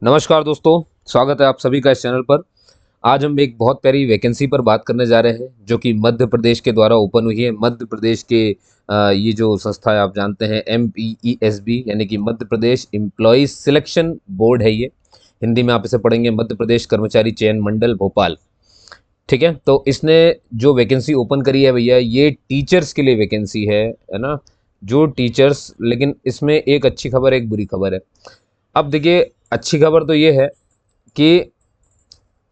नमस्कार दोस्तों, स्वागत है आप सभी का इस चैनल पर। आज हम एक बहुत प्यारी वैकेंसी पर बात करने जा रहे हैं जो कि मध्य प्रदेश के द्वारा ओपन हुई है। मध्य प्रदेश के ये जो संस्था है आप जानते हैं MPESB यानी कि Madhya Pradesh employees selection board है ये। हिंदी में आप इसे पढ़ेंगे मध्य प्रदेश कर्मचारी चयन मंडल भोपाल। ठीक है, तो इसने जो वैकेंसी ओपन करी है भैया ये टीचर्स के लिए वैकेंसी है ना। जो टीचर्स, लेकिन इसमें एक अच्छी खबर एक बुरी खबर है। अब देखिए, अच्छी खबर तो ये है कि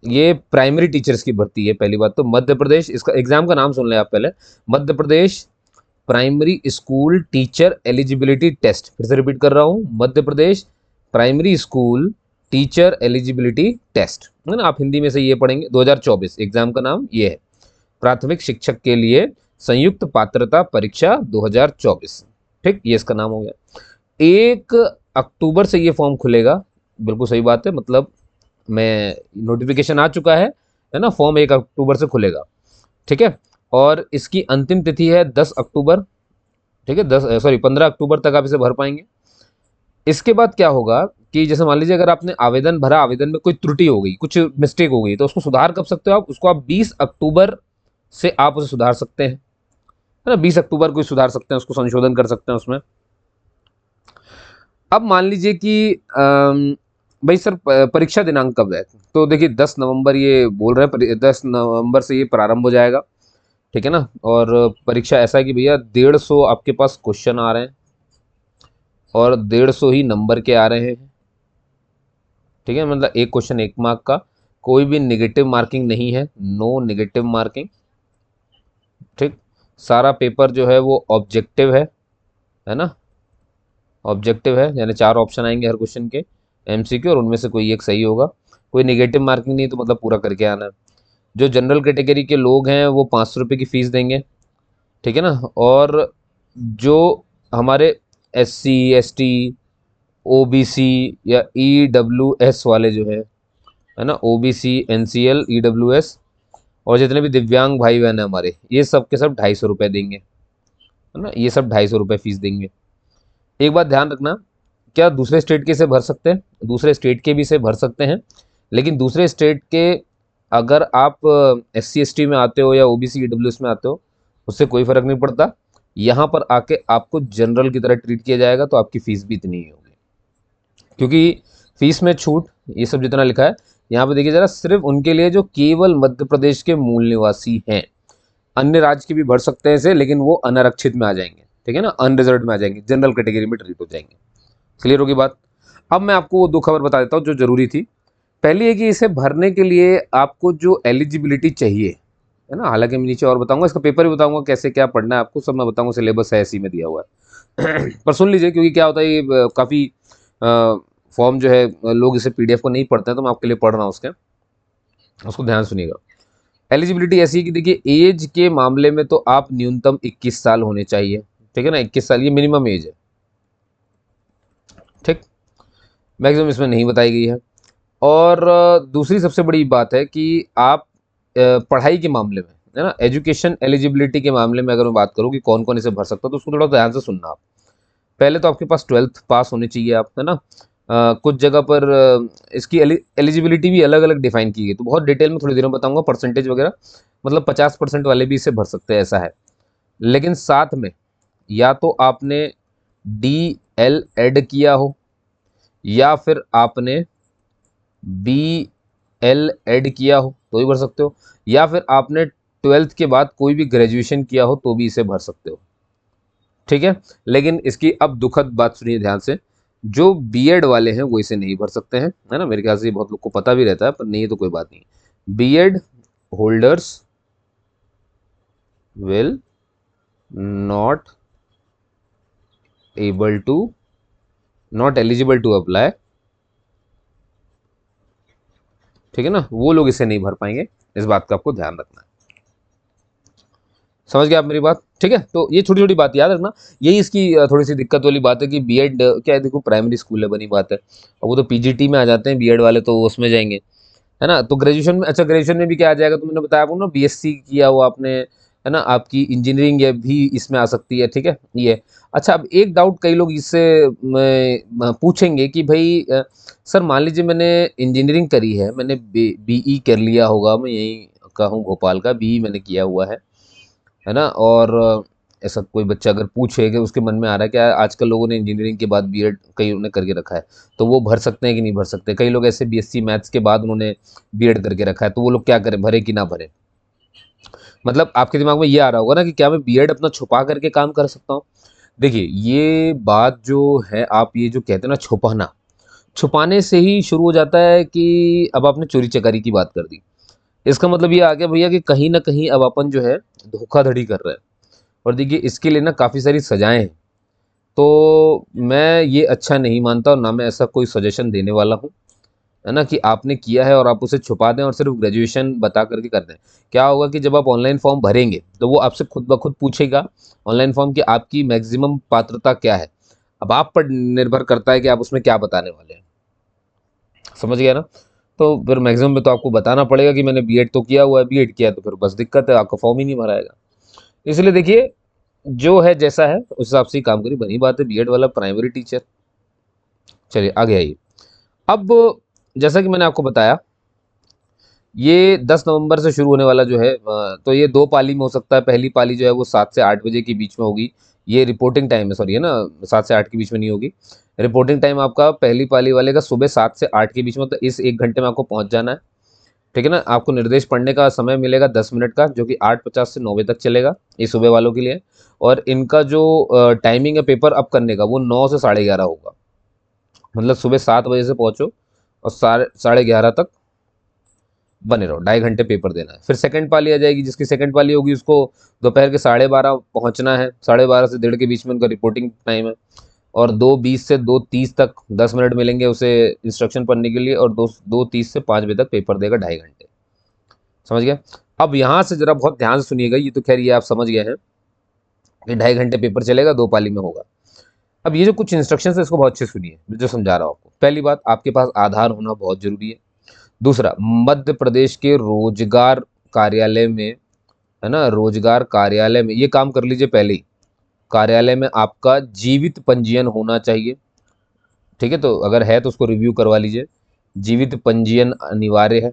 ये प्राइमरी टीचर्स की भर्ती है। पहली बात तो मध्य प्रदेश, इसका एग्जाम का नाम सुन लें आप पहले। Madhya Pradesh primary school teacher eligibility test. फिर से रिपीट कर रहा हूँ, Madhya Pradesh primary school teacher eligibility test है ना। आप हिंदी में से ये पढ़ेंगे 2024। एग्जाम का नाम ये है, प्राथमिक शिक्षक के लिए संयुक्त पात्रता परीक्षा 2024। ठीक, ये इसका नाम हो गया। 1 अक्टूबर से ये फॉर्म खुलेगा। बिल्कुल सही बात है, मतलब मैं नोटिफिकेशन आ चुका है ना। फॉर्म 1 अक्टूबर से खुलेगा। ठीक है, और इसकी अंतिम तिथि है 10 अक्टूबर। ठीक है, 15 अक्टूबर तक आप इसे भर पाएंगे। इसके बाद क्या होगा कि जैसे मान लीजिए अगर आपने आवेदन भरा, आवेदन में कोई त्रुटि हो गई, कुछ मिस्टेक हो गई, तो उसको सुधार कब सकते हो आप? उसको आप 20 अक्टूबर से आप उसे सुधार सकते हैं, है ना। 20 अक्टूबर को सुधार सकते हैं, उसको संशोधन कर सकते हैं उसमें। अब मान लीजिए कि भाई सर परीक्षा दिनांक कब है? तो देखिए 10 नवंबर ये बोल रहे हैं, 10 नवंबर से ये प्रारंभ हो जाएगा। ठीक है ना। और परीक्षा ऐसा है कि भैया 150 आपके पास क्वेश्चन आ रहे हैं और 150 ही नंबर के आ रहे हैं। ठीक है, मतलब एक क्वेश्चन 1 मार्क का, कोई भी नेगेटिव मार्किंग नहीं है, नो नेगेटिव मार्किंग। ठीक, सारा पेपर जो है वो ऑब्जेक्टिव है ना। ऑब्जेक्टिव है यानी 4 ऑप्शन आएंगे हर क्वेश्चन के, MCQ, और उनमें से कोई एक सही होगा। कोई नेगेटिव मार्किंग नहीं, तो मतलब पूरा करके आना है। जो जनरल कैटेगरी के लोग हैं वो 500 रुपये की फ़ीस देंगे। ठीक है ना। और जो हमारे SC ST OBC या EWS वाले जो है ना, OBC NCL EWS, और जितने भी दिव्यांग भाई बहन हैं हमारे, ये सब के सब 250 रुपये देंगे, है ना। ये सब 250 रुपये फीस देंगे। एक बात ध्यान रखना, क्या दूसरे स्टेट के इसे भर सकते हैं? दूसरे स्टेट के भी इसे भर सकते हैं, लेकिन दूसरे स्टेट के अगर आप SC ST में आते हो या OBC EWS में आते हो, उससे कोई फ़र्क नहीं पड़ता। यहाँ पर आके आपको जनरल की तरह ट्रीट किया जाएगा, तो आपकी फ़ीस भी इतनी ही होगी। क्योंकि फीस में छूट ये सब जितना लिखा है यहाँ पे देखिए ज़रा, सिर्फ उनके लिए जो केवल मध्य प्रदेश के मूल निवासी हैं। अन्य राज्य के भी भर सकते हैं इसे, लेकिन वो अनारक्षित में आ जाएंगे। ठीक है ना, अनरिजर्व में आ जाएंगे, जनरल कैटेगरी में ट्रीट हो जाएंगे। क्लियर होगी बात? अब मैं आपको वो 2 खबर बता देता हूँ जो जरूरी थी। पहली है कि इसे भरने के लिए आपको जो एलिजिबिलिटी चाहिए, है ना, हालांकि मैं नीचे और बताऊंगा, इसका पेपर भी बताऊंगा कैसे क्या पढ़ना है आपको, सब मैं बताऊंगा। सिलेबस है ऐसे ही में दिया हुआ है पर सुन लीजिए, क्योंकि क्या होता है ये काफ़ी फॉर्म जो है लोग इसे PDF को नहीं पढ़ते हैं, तो मैं आपके लिए पढ़ रहा हूँ उसको ध्यान सुनिएगा। एलिजिबिलिटी ऐसी है कि देखिए, एज के मामले में तो आप न्यूनतम 21 साल होने चाहिए। ठीक है ना, 21 साल ये मिनिमम एज है। ठीक, मैक्सिमम इसमें नहीं बताई गई है। और दूसरी सबसे बड़ी बात है कि आप पढ़ाई के मामले में, है ना, एजुकेशन एलिजिबिलिटी के मामले में अगर मैं बात करूँ कि कौन कौन इसे भर सकता है, तो उसको थोड़ा ध्यान से सुनना आप। पहले तो आपके पास 12th पास होनी चाहिए आप, है ना। कुछ जगह पर इसकी एलिजिबिलिटी भी अलग अलग डिफाइन की गई, तो बहुत डिटेल में थोड़ी देर में बताऊंगा परसेंटेज वगैरह। मतलब 50% वाले भी इसे भर सकते हैं, ऐसा है। लेकिन साथ में या तो आपने DL एड किया हो, या फिर आपने BL एड किया हो तो भी भर सकते हो, या फिर आपने 12th के बाद कोई भी ग्रेजुएशन किया हो तो भी इसे भर सकते हो। ठीक है, लेकिन इसकी अब दुखद बात सुनिए ध्यान से, जो B.Ed वाले हैं वो इसे नहीं भर सकते हैं, है ना। मेरे ख्याल से बहुत लोग को पता भी रहता है, पर नहीं है तो कोई बात नहीं। B.Ed holders will not able to, not eligible to apply. ठीक है ना, वो लोग इसे नहीं भर पाएंगे। इस बात का आपको ध्यान रखना है। समझ गए आप मेरी बात? ठीक है, तो ये छोटी छोटी बात याद रखना। यही इसकी थोड़ी सी दिक्कत वाली बात है कि B.Ed क्या है, देखो प्राइमरी स्कूल है, बनी बात है, और वो तो PGT में आ जाते हैं B.Ed वाले, तो वो उसमें जाएंगे, है ना। तो ग्रेजुएशन में, अच्छा ग्रेजुएशन में भी क्या आ जाएगा, तो मैंने बताया आपको ना, BSc किया हुआ आपने, है ना, आपकी इंजीनियरिंग ये भी इसमें आ सकती है, ठीक है ये। अच्छा, अब एक डाउट कई लोग इससे पूछेंगे कि भाई सर मान लीजिए मैंने इंजीनियरिंग करी है, मैंने बीई कर लिया होगा, मैं यहीं का हूँ भोपाल का, बीई मैंने किया हुआ है ना, और ऐसा कोई बच्चा अगर पूछे कि उसके मन में आ रहा है कि आजकल लोगों ने इंजीनियरिंग के बाद बीएड कई ने करके रखा है, तो वो भर सकते हैं कि नहीं भर सकते। कई लोग ऐसे बीएससी मैथ्स के बाद उन्होंने बीएड करके रखा है, तो वो लोग क्या करें, भरे कि ना भरे। मतलब आपके दिमाग में ये आ रहा होगा ना कि क्या मैं बीएड अपना छुपा करके काम कर सकता हूँ। देखिए ये बात जो है, आप ये जो कहते हैं ना छुपाना, छुपाने से ही शुरू हो जाता है कि अब आपने चोरी चकारी की बात कर दी। इसका मतलब ये आ गया भैया कि कहीं ना कहीं अब अपन जो है धोखाधड़ी कर रहे हैं। और देखिए इसके लिए ना काफ़ी सारी सजाएं हैं। तो मैं ये अच्छा नहीं मानता और ना मैं ऐसा कोई सजेशन देने वाला हूँ, है ना, कि आपने किया है और आप उसे छुपा दें और सिर्फ ग्रेजुएशन बता करके कर दें। क्या होगा कि जब आप ऑनलाइन फॉर्म भरेंगे तो वो आपसे खुद ब खुद पूछेगा ऑनलाइन फॉर्म कि आपकी मैक्सिमम पात्रता क्या है। अब आप पर निर्भर करता है कि आप उसमें क्या बताने वाले हैं। समझ गया ना। तो फिर मैक्सिमम में तो आपको बताना पड़ेगा कि मैंने बीएड तो किया हुआ है, बीएड किया है, तो फिर बस दिक्कत है, आपका फॉर्म ही नहीं भराएगा। इसलिए देखिए जो है जैसा है उस हिसाब से ही काम करिए। बनी बात है बीएड वाला प्राइमरी टीचर। चलिए आगे आइए। अब जैसा कि मैंने आपको बताया, ये 10 नवंबर से शुरू होने वाला जो है तो ये 2 पाली में हो सकता है। पहली पाली जो है वो 7 से 8 बजे के बीच में होगी। ये रिपोर्टिंग टाइम है, सॉरी, है ना, 7 से 8 के बीच में नहीं होगी। रिपोर्टिंग टाइम आपका पहली पाली वाले का सुबह 7 से 8 के बीच में, तो इस 1 घंटे में आपको पहुंच जाना है, ठीक है ना। आपको निर्देश पढ़ने का समय मिलेगा 10 मिनट का, जो कि 8:50 से 9 बजे तक चलेगा, ये सुबह वालों के लिए। और इनका जो टाइमिंग है पेपर अप करने का, वो 9 से 11:30 होगा। मतलब सुबह 7 बजे से पहुंचो और 11:30 तक बने रहो, 2.5 घंटे पेपर देना है। फिर सेकंड पाली आ जाएगी, जिसकी सेकंड पाली होगी उसको दोपहर के 12:30 पहुंचना है। 12:30 से 1:30 के बीच में उनका रिपोर्टिंग टाइम है। और 2:20 से 2:30 तक 10 मिनट मिलेंगे उसे इंस्ट्रक्शन पढ़ने के लिए, और 2:30 से 5 बजे तक पेपर देगा, 2.5 घंटे। समझ गया। अब यहाँ से जरा बहुत ध्यान से सुनिएगा, ये तो खैर ये आप समझ गए हैं कि 2.5 घंटे पेपर चलेगा, 2 पाली में होगा। अब ये जो कुछ इंस्ट्रक्शन है इसको बहुत अच्छे सुनिए, मैं जो समझा रहा हूँ आपको। पहली बात, आपके पास आधार होना बहुत जरूरी है। दूसरा, मध्य प्रदेश के रोजगार कार्यालय में, है ना, रोजगार कार्यालय में ये काम कर लीजिए पहले ही। कार्यालय में आपका जीवित पंजीयन होना चाहिए, ठीक है। तो अगर है तो उसको रिव्यू करवा लीजिए। जीवित पंजीयन अनिवार्य है,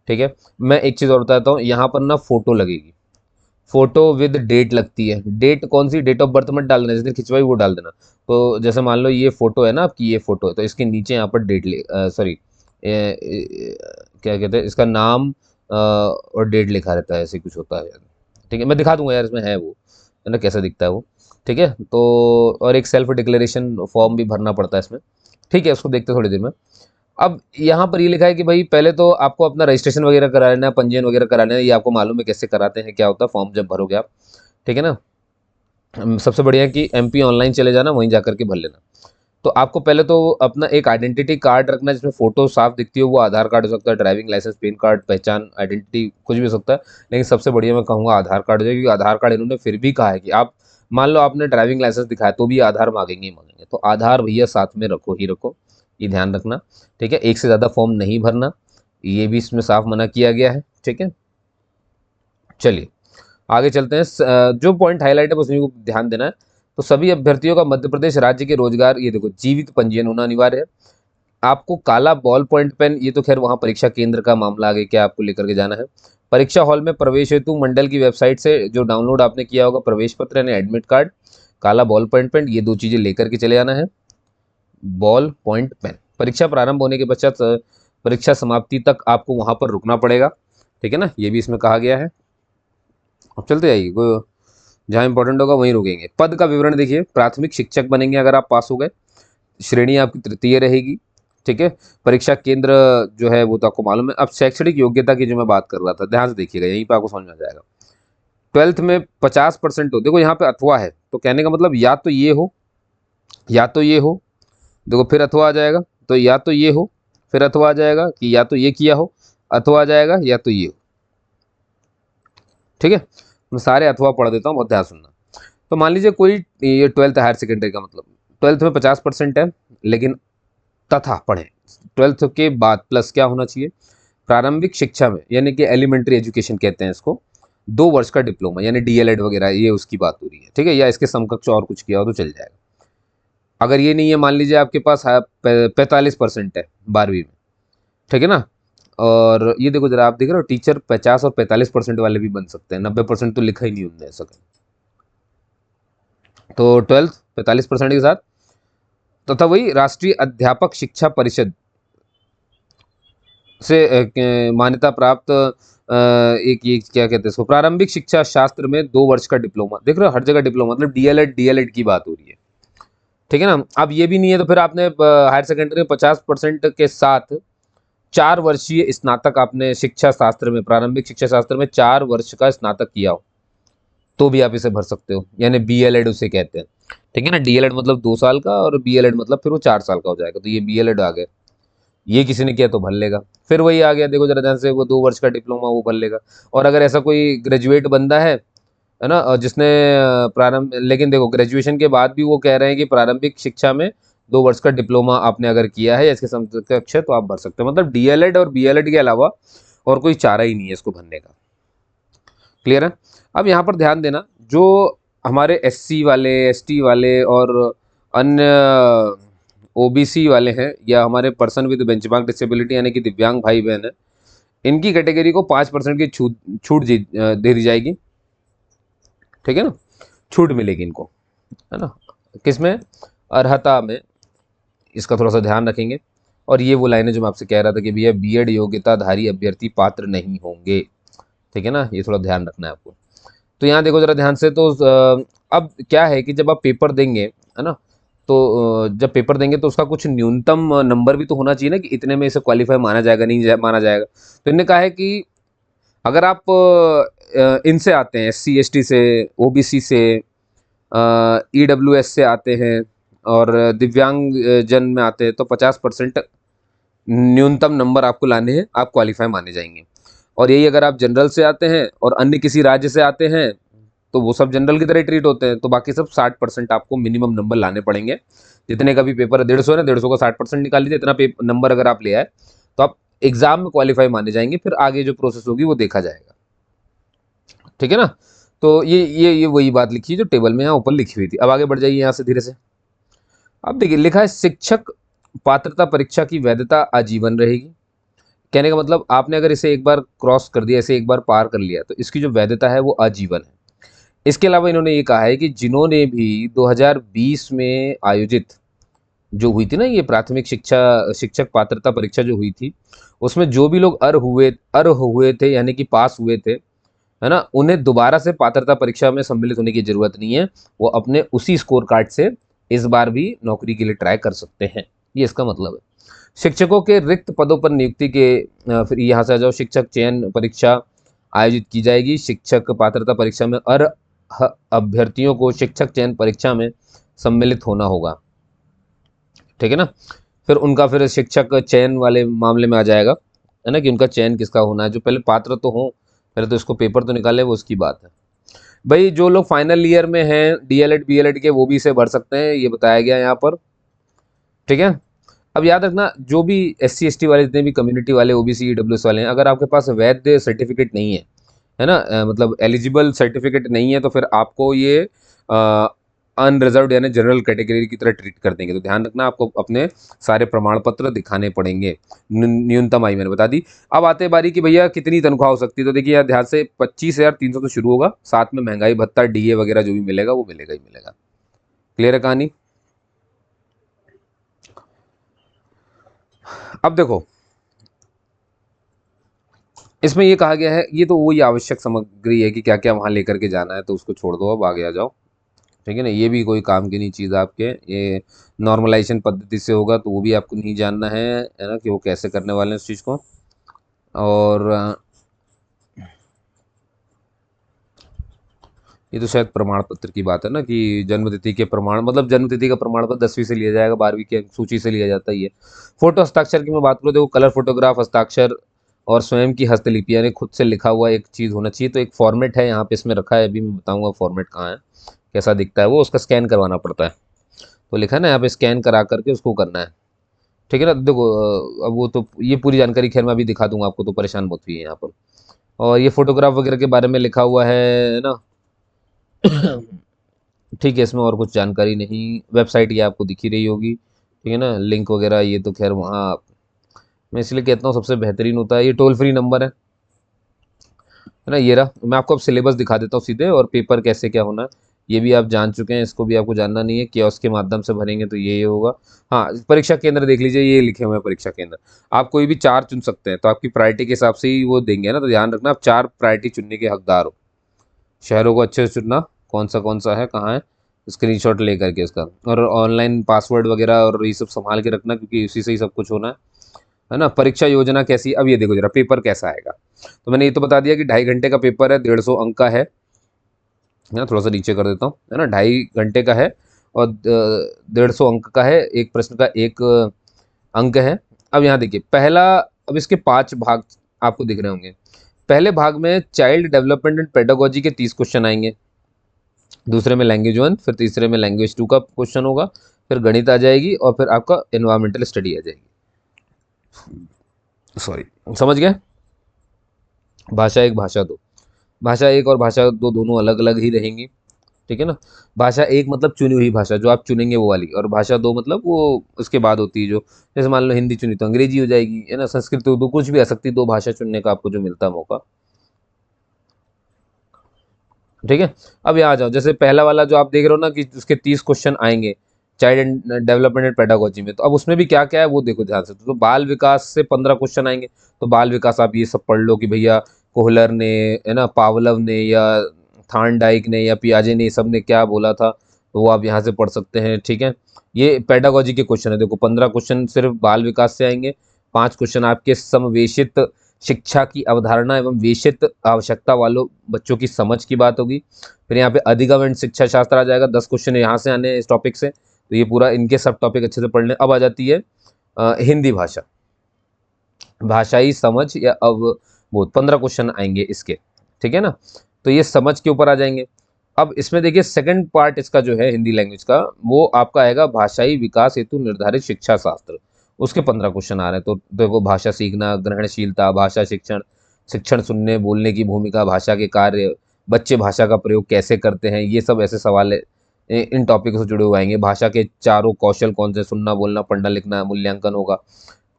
ठीक है। मैं एक चीज़ और बताता हूँ, यहाँ पर ना फोटो लगेगी, फोटो विद डेट लगती है। डेट कौन सी, डेट ऑफ बर्थ मत डाल देना, जिस दिन खिंचवाई वो डाल देना। तो जैसे मान लो ये फोटो है ना आपकी, ये फोटो है, तो इसके नीचे यहाँ पर डेट ले, सॉरी, क्या कहते हैं इसका नाम, और डेट लिखा रहता है, ऐसे कुछ होता है यार। ठीक है, मैं दिखा दूंगा यार, इसमें है वो, है ना, कैसा दिखता है वो। ठीक है, तो और एक सेल्फ डिक्लेरेशन फॉर्म भी भरना पड़ता है इसमें। ठीक है, उसको देखते हैं थोड़ी देर में। अब यहाँ पर ये लिखा है कि भाई पहले तो आपको अपना रजिस्ट्रेशन वगैरह करा लेना है, पंजीयन वगैरह करा लेना है। ये आपको मालूम है कैसे कराते हैं, क्या होता है फॉर्म जब भरोगे आप, ठीक है ना। सबसे बढ़िया है कि एमपी ऑनलाइन चले जाना, वहीं जाकर के भर लेना। तो आपको पहले तो अपना एक आइडेंटिटी कार्ड रखना है, जिसमें फोटो साफ दिखती हो। वो आधार कार्ड हो सकता है, ड्राइविंग लाइसेंस, पैन कार्ड, पहचान, आइडेंटिटी, कुछ भी हो सकता है। लेकिन सबसे बढ़िया मैं कहूँगा आधार कार्ड हो जाए, क्योंकि आधार कार्ड इन्होंने फिर भी कहा है कि आप मान लो आपने ड्राइविंग लाइसेंस दिखाया तो भी आधार मांगेंगे ही मांगेंगे। तो आधार भैया साथ में रखो ही रखो, ये ध्यान रखना, ठीक है। एक से ज़्यादा फॉर्म नहीं भरना, ये भी इसमें साफ मना किया गया है, ठीक है। चलिए आगे चलते हैं। जो पॉइंट हाईलाइट है बस उन्हीं को ध्यान देना है। तो सभी अभ्यर्थियों का मध्य प्रदेश राज्य के रोजगार, ये देखो, जीवित पंजीयन होना अनिवार्य है। आपको काला बॉल पॉइंट पेन, ये तो खैर वहाँ परीक्षा केंद्र का मामला आगे, क्या आपको लेकर के जाना है। परीक्षा हॉल में प्रवेश हेतु मंडल की वेबसाइट से जो डाउनलोड आपने किया होगा प्रवेश पत्र यानी एडमिट कार्ड, काला बॉल पॉइंट पेन, ये 2 चीज़ें लेकर के चले जाना है। बॉल पॉइंट पेन, परीक्षा प्रारंभ होने के पश्चात परीक्षा समाप्ति तक आपको वहाँ पर रुकना पड़ेगा, ठीक है ना, ये भी इसमें कहा गया है। अब चलते जाइए, जहाँ इंपॉर्टेंट होगा वहीं रुकेंगे। पद का विवरण देखिए, प्राथमिक शिक्षक बनेंगे अगर आप पास हो गए, श्रेणी आपकी तृतीय रहेगी, ठीक है। परीक्षा केंद्र जो है वो तो आपको मालूम है। अब शैक्षणिक योग्यता की जो मैं बात कर रहा था, ध्यान से देखिएगा, यहीं पे आपको समझ में आ जाएगा। 12th में 50% हो, देखो यहाँ पे अथवा है, तो कहने का मतलब या तो ये हो या तो ये हो। देखो फिर अथवा आ जाएगा, तो या तो ये हो, फिर अथवा आ जाएगा कि या तो ये किया हो, अथवा आ जाएगा या तो ये हो, ठीक है। मैं सारे अथवा पढ़ देता हूँ, बहुत ध्यान सुनना। तो मान लीजिए कोई, ये 12th हायर सेकेंडरी का मतलब, 12th में 50% है, लेकिन तथा पढ़ें, 12th के बाद प्लस क्या होना चाहिए, प्रारंभिक शिक्षा में, यानी कि एलिमेंट्री एजुकेशन कहते हैं इसको, 2 वर्ष का डिप्लोमा यानी डीएलएड वगैरह, ये उसकी बात हो रही है, ठीक है, या इसके समकक्ष और कुछ किया हो तो चल जाएगा। अगर ये नहीं है, मान लीजिए आपके पास 45% है 12वीं में, ठीक है ना, और ये देखो जरा, आप देख रहे हो टीचर 50 और 45% वाले भी बन सकते हैं, 90% तो लिखा ही नहीं उनने ऐसा कहीं। तो 12th 45% के साथ, तथा वही राष्ट्रीय अध्यापक शिक्षा परिषद से मान्यता प्राप्त एक ये क्या कहते हैं इसको, प्रारंभिक शिक्षा शास्त्र में 2 वर्ष का डिप्लोमा। देख रहे हो हर जगह डिप्लोमा, मतलब डीएलएड डीएलएड की बात हो रही है, ठीक है ना। अब ये भी नहीं है तो फिर आपने हायर सेकेंडरी में 50% के साथ 4 वर्षीय स्नातक आपने शिक्षा शास्त्र में, प्रारंभिक शिक्षा शास्त्र में 4 वर्ष का स्नातक किया हो तो भी आप इसे भर सकते हो, यानी बीएलएड उसे कहते हैं, ठीक है ना। डीएलएड मतलब 2 साल का और बीएलएड मतलब फिर वो 4 साल का हो जाएगा, तो ये बीएलएड आ गया। ये किसी ने किया तो भर लेगा। फिर वही आ गया, देखो जरा ध्यान से, वो 2 वर्ष का डिप्लोमा वो भर लेगा। और अगर ऐसा कोई ग्रेजुएट बंदा है ना, और जिसने प्रारंभ, लेकिन देखो ग्रेजुएशन के बाद भी वो कह रहे हैं कि प्रारंभिक शिक्षा में 2 वर्ष का डिप्लोमा आपने अगर किया है या इसके समकक्ष है तो आप भर सकते हैं। मतलब डीएलएड और बीएलएड के अलावा और कोई चारा ही नहीं है इसको भरने का। क्लियर है। अब यहाँ पर ध्यान देना, जो हमारे एससी वाले, एसटी वाले और अन्य ओबीसी वाले हैं, या हमारे पर्सन विद बेंचमार्क डिसेबिलिटी यानी कि दिव्यांग भाई बहन है, इनकी कैटेगरी को 5% की छूट छूट दे दी जाएगी, ठीक है ना, छूट मिलेगी इनको, है ना, किसमें, अर्हता में। इसका थोड़ा सा ध्यान रखेंगे। और ये वो लाइनें जो मैं आपसे कह रहा था कि भैया बीएड योग्यताधारी अभ्यर्थी पात्र नहीं होंगे, ठीक है ना, ये थोड़ा ध्यान रखना है आपको। तो यहाँ देखो जरा ध्यान से, तो अब क्या है कि जब आप पेपर देंगे, है ना, तो जब पेपर देंगे तो उसका कुछ न्यूनतम नंबर भी तो होना चाहिए ना, कि इतने में इसे क्वालिफाई माना जाएगा, नहीं माना जाएगा। तो इन्होंने कहा है कि अगर आप इनसे आते हैं, एससी एसटी से, ओबीसी से, ईडब्ल्यूएस से आते हैं और दिव्यांग जन में आते हैं, तो 50% न्यूनतम नंबर आपको लाने हैं, आप क्वालिफाई माने जाएंगे। और यही अगर आप जनरल से आते हैं और अन्य किसी राज्य से आते हैं तो वो सब जनरल की तरह ट्रीट होते हैं, तो बाकी सब 60% आपको मिनिमम नंबर लाने पड़ेंगे। जितने का भी पेपर है, 150 है ना, 150 का 60% निकाल लीजिए, इतना नंबर अगर आप ले आए तो आप एग्जाम में क्वालिफाई माने जाएंगे। फिर आगे जो प्रोसेस होगी वो देखा जाएगा, ठीक है ना। तो ये वही बात लिखी है जो टेबल में यहाँ ऊपर लिखी हुई थी। अब आगे बढ़ जाइए यहाँ से धीरे से। अब देखिए लिखा है शिक्षक पात्रता परीक्षा की वैधता आजीवन रहेगी। कहने का मतलब आपने अगर इसे एक बार क्रॉस कर दिया, इसे एक बार पार कर लिया, तो इसकी जो वैधता है वो आजीवन है। इसके अलावा इन्होंने ये कहा है कि जिन्होंने भी 2020 में आयोजित जो हुई थी ना ये प्राथमिक शिक्षक पात्रता परीक्षा जो हुई थी, उसमें जो भी लोग अर्ह हुए थे यानी कि पास हुए थे, है ना, उन्हें दोबारा से पात्रता परीक्षा में सम्मिलित होने की जरूरत नहीं है। वो अपने उसी स्कोर कार्ड से इस बार भी नौकरी के लिए ट्राई कर सकते हैं। ये इसका मतलब है। शिक्षकों के रिक्त पदों पर नियुक्ति के फिर यहाँ से आ जाओ, शिक्षक चयन परीक्षा आयोजित की जाएगी। शिक्षक पात्रता परीक्षा में अर्ह अभ्यर्थियों को शिक्षक चयन परीक्षा में सम्मिलित होना होगा, ठीक है ना। फिर उनका फिर शिक्षक चयन वाले मामले में आ जाएगा, है ना, कि उनका चयन किसका होना है। जो पहले पात्र तो हो, पहले तो इसको पेपर तो निकाले, वो उसकी बात है। भाई जो लोग फाइनल ईयर में हैं डीएलएड बीएलएड के, वो भी इसे भर सकते हैं, ये बताया गया यहाँ पर, ठीक है। अब याद रखना, जो भी एससी एसटी वाले, जितने भी कम्युनिटी वाले, ओबीसी ईडब्ल्यूएस वाले हैं, अगर आपके पास वैध सर्टिफिकेट नहीं है ना, मतलब एलिजिबल सर्टिफिकेट नहीं है, तो फिर आपको ये अनरिजर्व्ड यानी जनरल कैटेगरी की तरह ट्रीट कर देंगे। तो ध्यान रखना, आपको अपने सारे प्रमाण पत्र दिखाने पड़ेंगे। न्यूनतम आयु मैंने बता दी। अब आते बारी कि भैया कितनी तनख्वाह हो सकती है, तो देखिए यार ध्यान से, 25,300 तो शुरू होगा, साथ में महंगाई भत्ता डीए वगैरह जो भी मिलेगा वो मिलेगा ही मिलेगा। क्लियर है कहानी। अब देखो इसमें ये कहा गया है, ये तो वही आवश्यक सामग्री है कि क्या क्या वहां लेकर के जाना है, तो उसको छोड़ दो, अब आगे आ जाओ, ठीक है ना। ये भी कोई काम की नहीं चीज़ आपके, ये नॉर्मलाइजेशन पद्धति से होगा तो वो भी आपको नहीं जानना है ना, कि वो कैसे करने वाले हैं उस चीज़ को। और ये तो शायद प्रमाण पत्र की बात है ना, कि जन्मतिथि के प्रमाण, मतलब जन्मतिथि का प्रमाण पत्र 10वीं से लिया जाएगा, 12वीं की सूची से लिया जाता ही है। फोटो हस्ताक्षर की मैं बात करूँ, देखो कलर फोटोग्राफ, हस्ताक्षर और स्वयं की हस्तलिपि यानी खुद से लिखा हुआ एक चीज़ होना चाहिए। तो एक फॉर्मेट है यहाँ पे इसमें रखा है, अभी मैं बताऊंगा फॉर्मेट कहाँ है, कैसा दिखता है वो, उसका स्कैन करवाना पड़ता है। तो लिखा है ना यहाँ पे, स्कैन करा करके उसको करना है, ठीक है ना। देखो अब वो तो ये पूरी जानकारी खैर मैं अभी दिखा दूंगा आपको, तो परेशान मत हुई यहाँ पर। और ये फोटोग्राफ वगैरह के बारे में लिखा हुआ है ना। ठीक है, इसमें और कुछ जानकारी नहीं। वेबसाइट ये आपको दिख ही रही होगी, ठीक है ना। लिंक वगैरह ये तो खैर वहाँ, मैं इसलिए कहता हूँ सबसे बेहतरीन होता है। ये टोल फ्री नंबर है ना। ये रहा, मैं आपको अब सिलेबस दिखा देता हूँ सीधे, और पेपर कैसे क्या होना है ये भी आप जान चुके हैं, इसको भी आपको जानना नहीं है। कियोस्क के माध्यम से भरेंगे तो ये होगा। हाँ, परीक्षा केंद्र देख लीजिए, ये लिखे हुए हैं परीक्षा केंद्र। आप कोई भी 4 चुन सकते हैं, तो आपकी प्रायोरिटी के हिसाब से ही वो देंगे ना, तो ध्यान रखना आप 4 प्रायोरिटी चुनने के हकदार हो। शहरों को अच्छे से चुनना, कौन सा है, कहाँ है, स्क्रीनशॉट ले करके इसका। और ऑनलाइन पासवर्ड वगैरह और ये सब संभाल के रखना, क्योंकि उसी से ही सब कुछ होना है ना। परीक्षा योजना कैसी, अब ये देखो जरा पेपर कैसा आएगा। तो मैंने ये तो बता दिया कि 2.5 घंटे का पेपर है, 150 अंक का है ना। थोड़ा सा नीचे कर देता हूँ, है ना। 2.5 घंटे का है और 150 अंक का है। एक प्रश्न का एक अंक है। अब यहाँ देखिए पहला, अब इसके 5 भाग आपको दिख रहे होंगे। पहले भाग में चाइल्ड डेवलपमेंट एंड पेडागोजी के 30 क्वेश्चन आएंगे। दूसरे में लैंग्वेज 1, फिर तीसरे में लैंग्वेज 2 का क्वेश्चन होगा। फिर गणित आ जाएगी, और फिर आपका एनवायरमेंटल स्टडी आ जाएगी। सॉरी, समझ गए। भाषा एक, भाषा दो। भाषा एक और भाषा दो दोनों अलग अलग ही रहेंगी, ठीक है ना। भाषा एक मतलब चुनी हुई भाषा, जो आप चुनेंगे वो वाली। और भाषा दो मतलब वो उसके बाद होती है, जो जैसे मान लो हिंदी चुनी तो अंग्रेजी हो जाएगी, है ना। संस्कृत उर्दू कुछ भी आ सकती है, 2 भाषा चुनने का आपको जो मिलता है मौका, ठीक है। अब यहाँ आ जाओ, जैसे पहला वाला जो आप देख रहे हो ना, कि उसके 30 क्वेश्चन आएंगे child and development and pedagogy में। तो अब उसमें भी क्या क्या है वो देखो ध्यान से। तो बाल विकास से 15 क्वेश्चन आएंगे। तो बाल विकास आप ये सब पढ़ लो कि भैया कोहलर ने, है ना, पावलव ने, या थार्नडाइक ने, या पियाजे ने, सब ने क्या बोला था, तो वो आप यहाँ से पढ़ सकते हैं, ठीक है। ये पेडागोजी के क्वेश्चन है, देखो 15 क्वेश्चन सिर्फ बाल विकास से आएंगे। 5 क्वेश्चन आपके समवेशित शिक्षा की अवधारणा एवं वेशित आवश्यकता वालों बच्चों की समझ की बात होगी। फिर यहाँ पे अधिगम एंड शिक्षा शास्त्र आ जाएगा, 10 क्वेश्चन यहाँ से आने हैं इस टॉपिक से। तो ये पूरा इनके सब टॉपिक अच्छे से पढ़ लें। अब आ जाती है हिंदी भाषा, भाषाई समझ या अवबोध, 15 क्वेश्चन आएंगे इसके, ठीक है ना। तो ये समझ के ऊपर आ जाएंगे। अब इसमें देखिए सेकंड पार्ट इसका जो है हिंदी लैंग्वेज का, वो आपका आएगा भाषाई विकास हेतु निर्धारित शिक्षा शास्त्र। उसके 15 क्वेश्चन आ रहे हैं। तो देखो भाषा सीखना, ग्रहणशीलता, भाषा शिक्षण, शिक्षण सुनने बोलने की भूमिका, भाषा के कार्य, बच्चे भाषा का प्रयोग कैसे करते हैं, ये सब ऐसे सवाल है इन टॉपिक से जुड़े हुए आएंगे। भाषा के चारों कौशल कौन से, सुनना बोलना पढ़ना लिखना, मूल्यांकन होगा।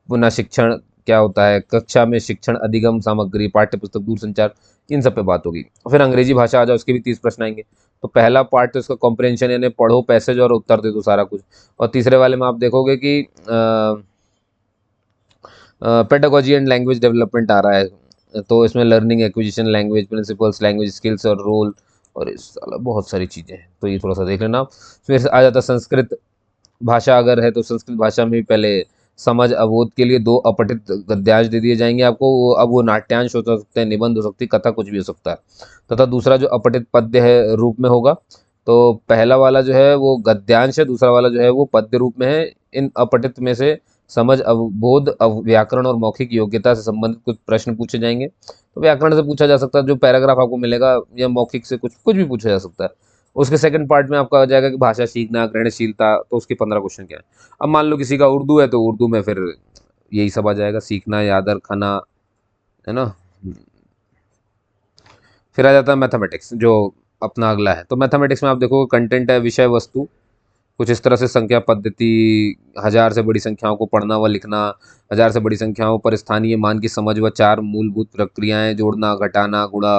पुनः शिक्षण क्या होता है, कक्षा में शिक्षण, अधिगम सामग्री, पाठ्य पुस्तक, दूरसंचार, इन सब पे बात होगी। फिर अंग्रेजी भाषा आ जाओ, उसके भी 30 प्रश्न आएंगे। तो पहला पार्ट तो इसका कॉम्प्रहेंशन, यानी पढ़ो पैसेज और उत्तर दे दो सारा कुछ। और तीसरे वाले में आप देखोगे कि पेडागोजी एंड लैंग्वेज डेवलपमेंट आ रहा है। तो इसमें learning acquisition, language principles, language skills और रोल, और इस साला बहुत सारी चीज़ें हैं, तो ये थोड़ा सा देख लेना। फिर आ जाता संस्कृत भाषा अगर है, तो संस्कृत भाषा में पहले समझ अवबोध के लिए 2 अपठित गद्यांश दे दिए जाएंगे आपको। अब वो नाट्यांश हो सकते हैं, निबंध हो सकती है, कथा, कुछ भी हो सकता है। तथा दूसरा जो अपठित पद्य है रूप में होगा। तो पहला वाला जो है वो गद्यांश है, दूसरा वाला जो है वो पद्य रूप में है। इन अपठित में से समझ अवबोध व्याकरण और मौखिक योग्यता से संबंधित कुछ प्रश्न पूछे जाएंगे। तो व्याकरण से पूछा जा सकता है, जो पैराग्राफ आपको मिलेगा, या मौखिक से कुछ कुछ भी पूछा जा सकता है। उसके सेकंड पार्ट में आपका आ जाएगा कि भाषा सीखना, ग्रहणशीलता, तो उसके 15 क्वेश्चन क्या है। अब मान लो किसी का उर्दू है, तो उर्दू में फिर यही सब आ जाएगा, सीखना, याद रखना, है ना। फिर आ जाता है मैथमेटिक्स, जो अपना अगला है। तो मैथमेटिक्स में आप देखोगे कंटेंट है विषय वस्तु, कुछ इस तरह से संख्या पद्धति, 1000 से बड़ी संख्याओं को पढ़ना व लिखना, 1000 से बड़ी संख्याओं पर स्थानीय मान की समझ व 4 मूलभूत प्रक्रियाएं, जोड़ना, घटाना, गुणा,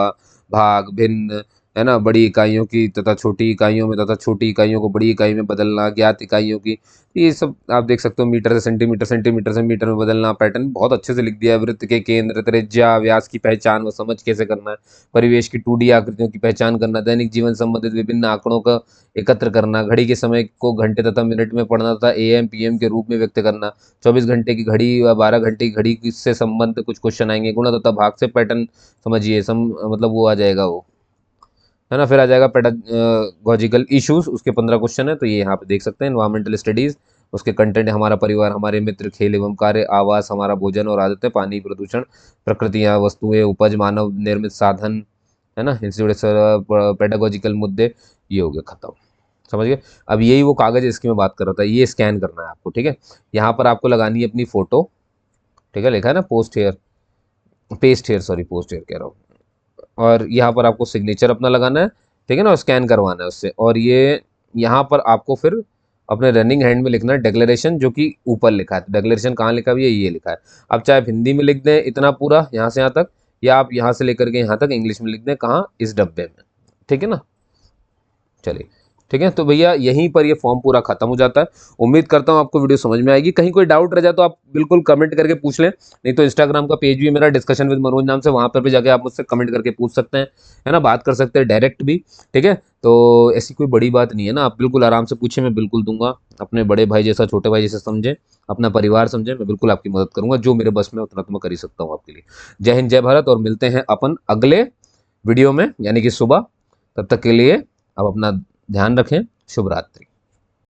भाग, भिन्न, है ना, बड़ी इकाइयों की तथा छोटी इकाइयों में, तथा छोटी इकाइयों को बड़ी इकाई में बदलना, ज्ञात इकाइयों की, ये सब आप देख सकते हो। मीटर से सेंटीमीटर, सेंटीमीटर से मीटर में बदलना, पैटर्न बहुत अच्छे से लिख दिया है। वृत्त के केंद्र, त्रिज्या, व्यास की पहचान व समझ कैसे करना है, परिवेश की 2D आकृतियों की पहचान करना, दैनिक जीवन संबंधित विभिन्न आंकड़ों का एकत्र करना, घड़ी के समय को घंटे तथा मिनट में पढ़ना, तथा AM PM के रूप में व्यक्त करना, 24 घंटे की घड़ी व 12 घंटे की घड़ी से संबंध कुछ क्वेश्चन आएंगे। गुणा तथा भाग से पैटर्न समझिए, मतलब वो आ जाएगा वो, है ना। फिर आ जाएगा पेडागोजिकल इश्यूज, उसके 15 क्वेश्चन है, तो ये यहाँ पे देख सकते हैं। एनवायरमेंटल स्टडीज, उसके कंटेंट है हमारा परिवार, हमारे मित्र, खेल एवं कार्य, आवास, हमारा भोजन और आदतें, पानी प्रदूषण, प्रकृति या वस्तुएं, उपज, मानव निर्मित साधन, है ना, इनसे जुड़े पेडागोजिकल मुद्दे। ये हो गया खत्म, समझ गए। अब यही वो कागज इसकी मैं बात कर रहा था, ये स्कैन करना है आपको, ठीक है। यहाँ पर आपको लगानी है अपनी फोटो, ठीक है, लिखा है ना post here, paste here, sorry post here कह रहा हूँ, और यहाँ पर आपको सिग्नेचर अपना लगाना है, ठीक है ना, स्कैन करवाना है उससे। और ये यहाँ पर आपको फिर अपने रनिंग हैंड में लिखना है डिक्लेरेशन, जो कि ऊपर लिखा है। डिक्लेरेशन कहाँ लिखा हुआ है, ये लिखा है। अब चाहे आप हिंदी में लिख दें इतना पूरा यहाँ से यहाँ तक, या आप यहाँ से लेकर के यहाँ तक इंग्लिश में लिख दें, कहाँ, इस डब्बे में, ठीक है ना। चलिए ठीक है, तो भैया यहीं पर ये फॉर्म पूरा खत्म हो जाता है। उम्मीद करता हूँ आपको वीडियो समझ में आएगी। कहीं कोई डाउट रह जाए तो आप बिल्कुल कमेंट करके पूछ लें, नहीं तो इंस्टाग्राम का पेज भी है मेरा, डिस्कशन विद मनोज नाम से, वहाँ पर भी जाके आप मुझसे कमेंट करके पूछ सकते हैं, है ना, बात कर सकते हैं डायरेक्ट भी, ठीक है। तो ऐसी कोई बड़ी बात नहीं है ना, आप बिल्कुल आराम से पूछें, मैं बिल्कुल दूंगा। अपने बड़े भाई जैसा, छोटे भाई जैसा समझें, अपना परिवार समझें, मैं बिल्कुल आपकी मदद करूंगा, जो मेरे बस में उतना तो मैं कर ही सकता हूँ आपके लिए। जय हिंद, जय भारत, और मिलते हैं अपन अगले वीडियो में, यानी कि सुबह। तब तक के लिए आप अपना ध्यान रखें। शुभ रात्रि।